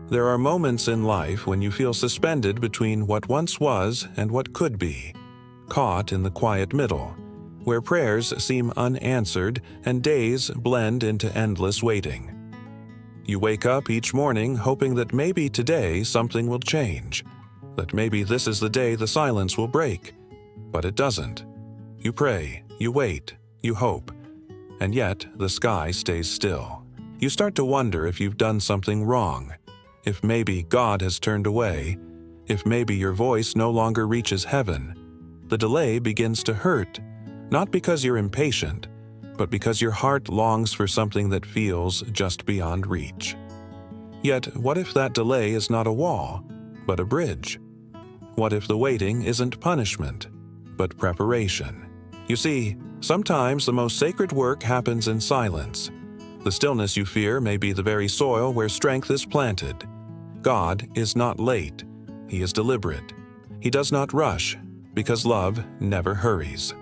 There are moments in life when you feel suspended between what once was and what could be, caught in the quiet middle, where prayers seem unanswered and days blend into endless waiting. You wake up each morning hoping that maybe today something will change, that maybe this is the day the silence will break, but it doesn't. You pray, you wait, you hope, and yet the sky stays still. You start to wonder if you've done something wrong, if maybe God has turned away, if maybe your voice no longer reaches heaven. The delay begins to hurt, not because you're impatient, but because your heart longs for something that feels just beyond reach. Yet, what if that delay is not a wall, but a bridge? What if the waiting isn't punishment, but preparation? You see, sometimes the most sacred work happens in silence. The stillness you fear may be the very soil where strength is planted. God is not late. He is deliberate. He does not rush, because love never hurries.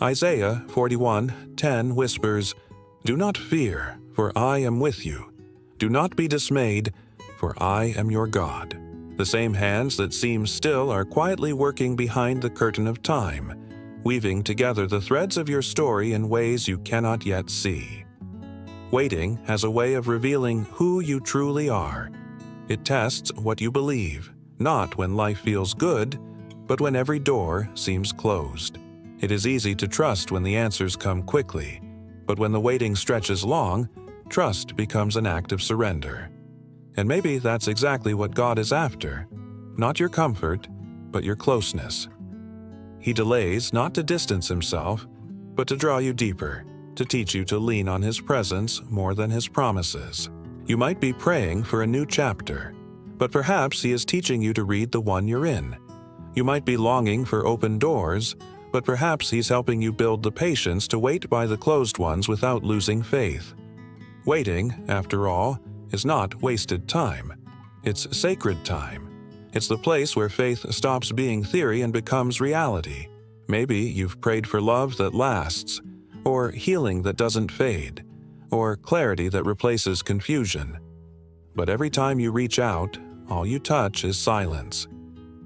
Isaiah 41:10 whispers, "Do not fear, for I am with you. Do not be dismayed, for I am your God." The same hands that seem still are quietly working behind the curtain of time, weaving together the threads of your story in ways you cannot yet see. Waiting has a way of revealing who you truly are. It tests what you believe, not when life feels good, but when every door seems closed. It is easy to trust when the answers come quickly, but when the waiting stretches long, trust becomes an act of surrender. And maybe that's exactly what God is after, not your comfort, but your closeness. He delays not to distance himself, but to draw you deeper, to teach you to lean on his presence more than his promises. You might be praying for a new chapter, but perhaps he is teaching you to read the one you're in. You might be longing for open doors, but perhaps he's helping you build the patience to wait by the closed ones without losing faith. Waiting, after all, is not wasted time. It's sacred time. It's the place where faith stops being theory and becomes reality. Maybe you've prayed for love that lasts, or healing that doesn't fade, or clarity that replaces confusion. But every time you reach out, all you touch is silence.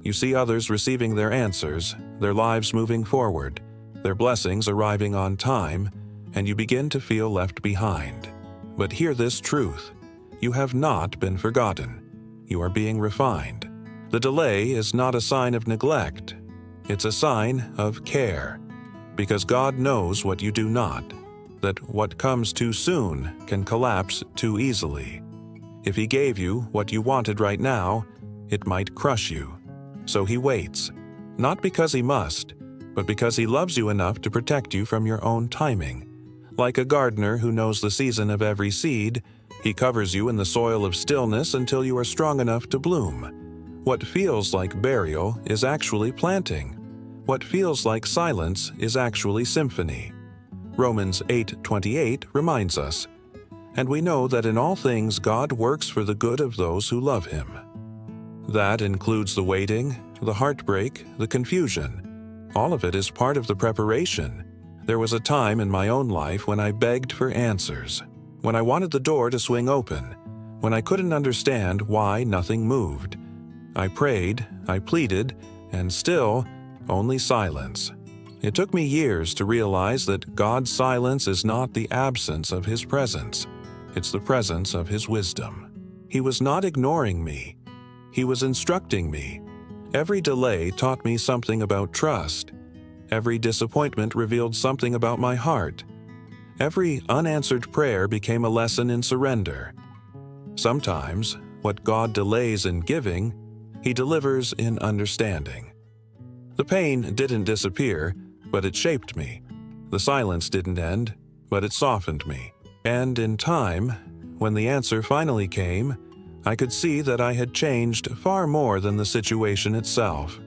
You see others receiving their answers, their lives moving forward, their blessings arriving on time, and you begin to feel left behind. But hear this truth: you have not been forgotten. You are being refined. The delay is not a sign of neglect. It's a sign of care. Because God knows what you do not, that what comes too soon can collapse too easily. If He gave you what you wanted right now, it might crush you. So He waits, not because He must, but because He loves you enough to protect you from your own timing. Like a gardener who knows the season of every seed, He covers you in the soil of stillness until you are strong enough to bloom. What feels like burial is actually planting. What feels like silence is actually symphony. Romans 8:28 reminds us, "And we know that in all things God works for the good of those who love Him." That includes the waiting, the heartbreak, the confusion. All of it is part of the preparation. There was a time in my own life when I begged for answers, when I wanted the door to swing open, when I couldn't understand why nothing moved. I prayed, I pleaded, and still, only silence. It took me years to realize that God's silence is not the absence of His presence. It's the presence of His wisdom. He was not ignoring me. He was instructing me. Every delay taught me something about trust. Every disappointment revealed something about my heart. Every unanswered prayer became a lesson in surrender. Sometimes, what God delays in giving, He delivers in understanding. The pain didn't disappear, but it shaped me. The silence didn't end, but it softened me. And in time, when the answer finally came, I could see that I had changed far more than the situation itself.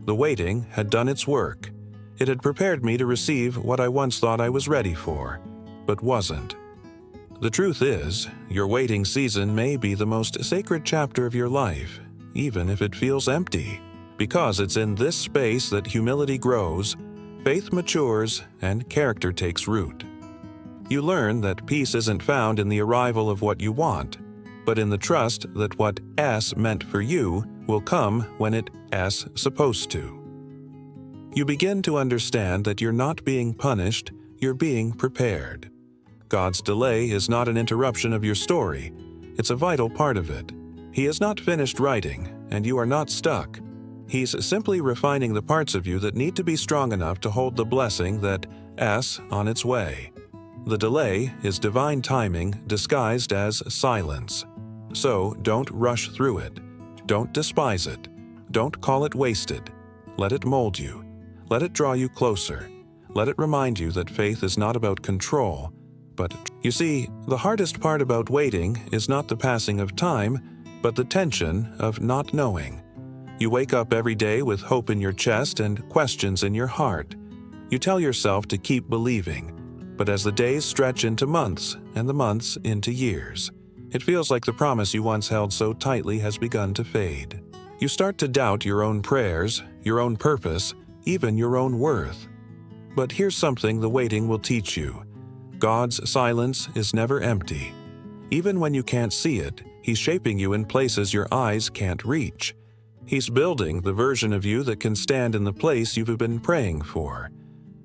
The waiting had done its work. It had prepared me to receive what I once thought I was ready for, but wasn't. The truth is, your waiting season may be the most sacred chapter of your life, even if it feels empty, because it's in this space that humility grows, faith matures, and character takes root. You learn that peace isn't found in the arrival of what you want, but in the trust that what S meant for you will come when it's supposed to. You begin to understand that you're not being punished, you're being prepared. God's delay is not an interruption of your story, it's a vital part of it. He is not finished writing, and you are not stuck. He's simply refining the parts of you that need to be strong enough to hold the blessing that's on its way. The delay is divine timing disguised as silence. So don't rush through it. Don't despise it. Don't call it wasted. Let it mold you. Let it draw you closer. Let it remind you that faith is not about control, but you see, the hardest part about waiting is not the passing of time, but the tension of not knowing. You wake up every day with hope in your chest and questions in your heart. You tell yourself to keep believing, but as the days stretch into months and the months into years, it feels like the promise you once held so tightly has begun to fade. You start to doubt your own prayers, your own purpose, even your own worth. But here's something the waiting will teach you. God's silence is never empty. Even when you can't see it, He's shaping you in places your eyes can't reach. He's building the version of you that can stand in the place you've been praying for.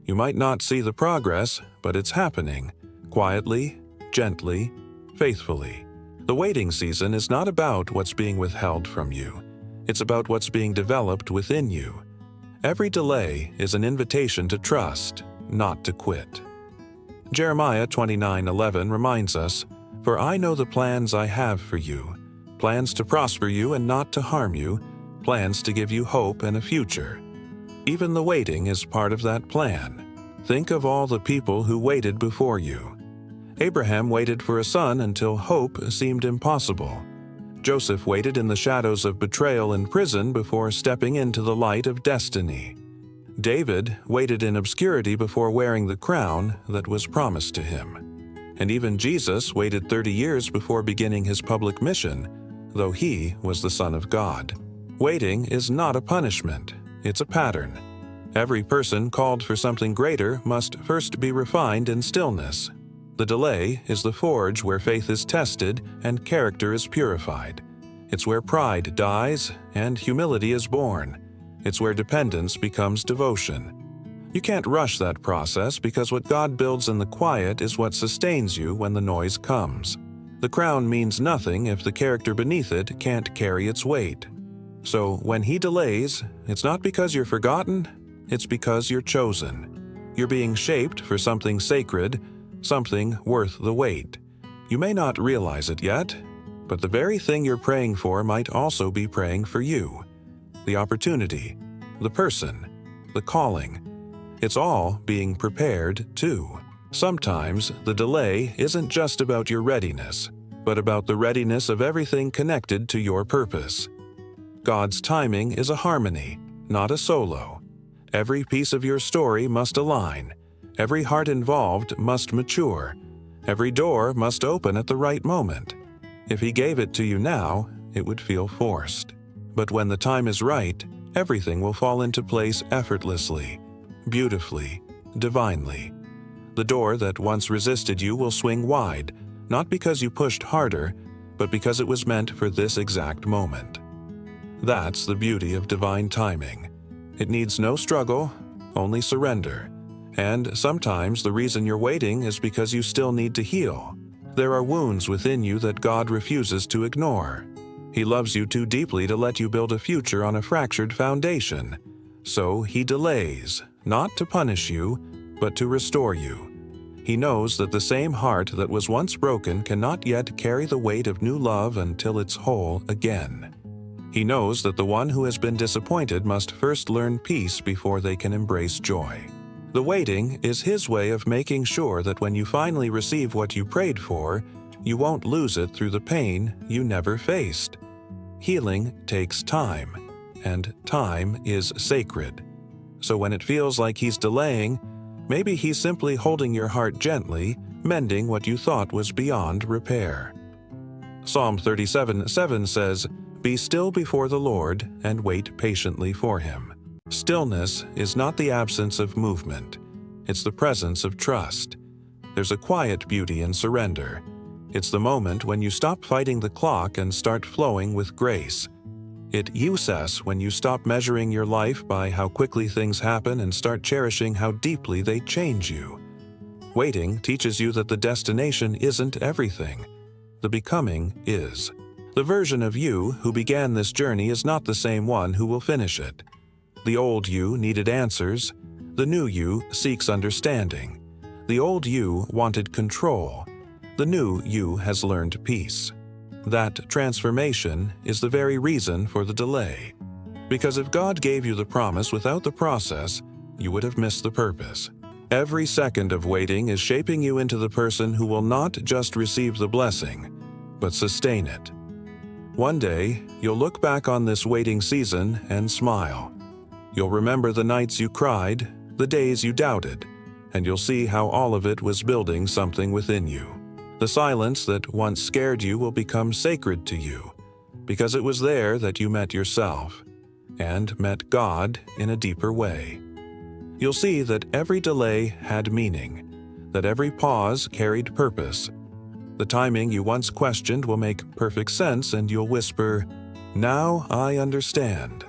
You might not see the progress, but it's happening, quietly, gently, faithfully. The waiting season is not about what's being withheld from you. It's about what's being developed within you. Every delay is an invitation to trust, not to quit. Jeremiah 29:11 reminds us, "For I know the plans I have for you, plans to prosper you and not to harm you, plans to give you hope and a future." Even the waiting is part of that plan. Think of all the people who waited before you. Abraham waited for a son until hope seemed impossible. Joseph waited in the shadows of betrayal and prison before stepping into the light of destiny. David waited in obscurity before wearing the crown that was promised to him. And even Jesus waited 30 years before beginning his public mission, though he was the Son of God. Waiting is not a punishment, it's a pattern. Every person called for something greater must first be refined in stillness. The delay is the forge where faith is tested and character is purified. It's where pride dies and humility is born. It's where dependence becomes devotion. You can't rush that process because what God builds in the quiet is what sustains you when the noise comes. The crown means nothing if the character beneath it can't carry its weight. So when He delays, it's not because you're forgotten, it's because you're chosen. You're being shaped for something sacred, something worth the wait. You may not realize it yet, but the very thing you're praying for might also be praying for you. The opportunity, the person, the calling. It's all being prepared too. Sometimes the delay isn't just about your readiness, but about the readiness of everything connected to your purpose. God's timing is a harmony, not a solo. Every piece of your story must align. Every heart involved must mature. Every door must open at the right moment. If He gave it to you now, it would feel forced. But when the time is right, everything will fall into place effortlessly, beautifully, divinely. The door that once resisted you will swing wide, not because you pushed harder, but because it was meant for this exact moment. That's the beauty of divine timing. It needs no struggle, only surrender. And sometimes the reason you're waiting is because you still need to heal. There are wounds within you that God refuses to ignore. He loves you too deeply to let you build a future on a fractured foundation. So He delays, not to punish you, but to restore you. He knows that the same heart that was once broken cannot yet carry the weight of new love until it's whole again. He knows that the one who has been disappointed must first learn peace before they can embrace joy. The waiting is His way of making sure that when you finally receive what you prayed for, you won't lose it through the pain you never faced. Healing takes time, and time is sacred. So when it feels like He's delaying, maybe He's simply holding your heart gently, mending what you thought was beyond repair. Psalm 37:7 says, "Be still before the Lord and wait patiently for Him." Stillness is not the absence of movement. It's the presence of trust. There's a quiet beauty in surrender. It's the moment when you stop fighting the clock and start flowing with grace. It uses when you stop measuring your life by how quickly things happen and start cherishing how deeply they change you. Waiting teaches you that the destination isn't everything. The becoming is. The version of you who began this journey is not the same one who will finish it. The old you needed answers. The new you seeks understanding. The old you wanted control. The new you has learned peace. That transformation is the very reason for the delay. Because if God gave you the promise without the process, you would have missed the purpose. Every second of waiting is shaping you into the person who will not just receive the blessing, but sustain it. One day, you'll look back on this waiting season and smile. You'll remember the nights you cried, the days you doubted, and you'll see how all of it was building something within you. The silence that once scared you will become sacred to you, because it was there that you met yourself, and met God in a deeper way. You'll see that every delay had meaning, that every pause carried purpose. The timing you once questioned will make perfect sense, and you'll whisper, "Now I understand."